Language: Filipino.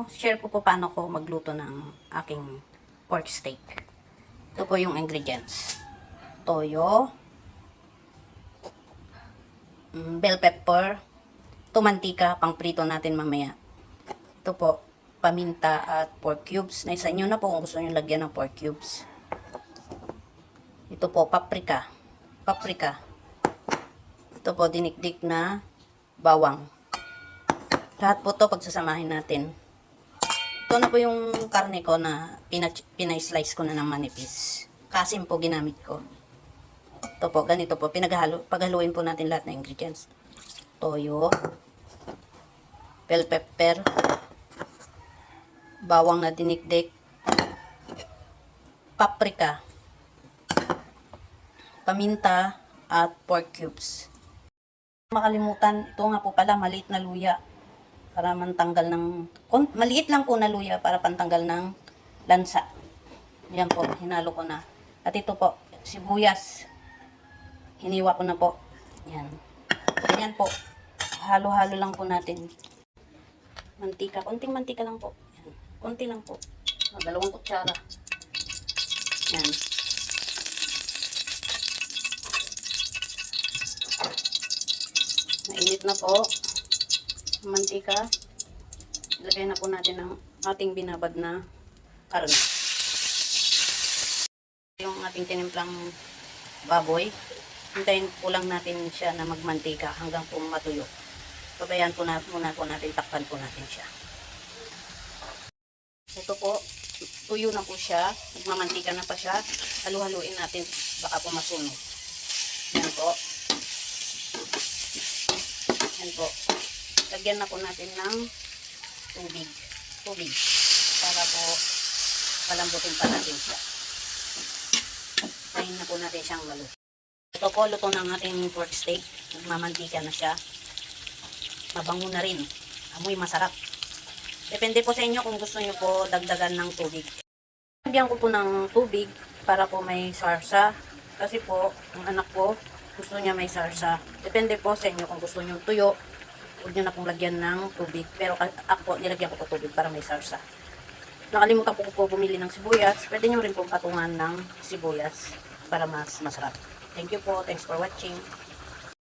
share ko po paano ko magluto ng aking pork steak. Ito po yung ingredients. Toyo, bell pepper, ito mantika, pang prito natin mamaya. Ito po, paminta at pork cubes. Nasa inyo na po kung gusto nyo lagyan ng pork cubes. Ito po, paprika. Ito po, dinikdik na bawang. Lahat po to pagsasamahin natin. Ito na po yung karne ko na pinay-slice ko na ng manipis. Kasim po ginamit ko. Ito po, ganito po. Paghaluin po natin lahat ng ingredients. Toyo, bell pepper, bawang na dinikdik, paprika, paminta, at pork cubes. Makalimutan, ito nga po pala, maliit na luya. Para mantanggal ng, maliit lang po na luya para pantanggal ng lansa. Yan po, hinalo ko na. At ito po, sibuyas. Hiniwa ko na po. Yan. Yan po. Halo-halo lang po natin. Mantika. Konting mantika lang po. Yan. Konti lang po. 2 kutsara. Yan. Mainit na po. Mantika. Ilagay na po natin ang ating binabad na karne. Yung ating tinimplang baboy. Hintayin po lang natin siya na magmantika hanggang po matuyo. Pabayaan po muna po natin, takpan po natin siya. Ito po, tuyo na po siya. Magmamantika na pa siya. Halu-haluin natin, baka po masunog. Yan po. Yan po. Lagyan na po natin ng tubig. Para po palambutin pa natin siya. Tayin na po natin siyang maluto. Ito po, luto ng ating pork steak. Nagmamantika na siya. Mabango na rin. Amoy masarap. Depende po sa inyo kung gusto nyo po dagdagan ng tubig. Lagyan ko po ng tubig para po may sarsa. Kasi po, ang anak ko gusto niya may sarsa. Depende po sa inyo kung gusto nyo tuyo. Huwag nyo na pong lagyan ng tubig. Pero ako, nilagyan ko po tubig para may sarsa. Nakalimutan po bumili ng sibuyas. Pwede nyo rin pong patungan ng sibuyas para mas masarap. Thank you po. Thanks for watching.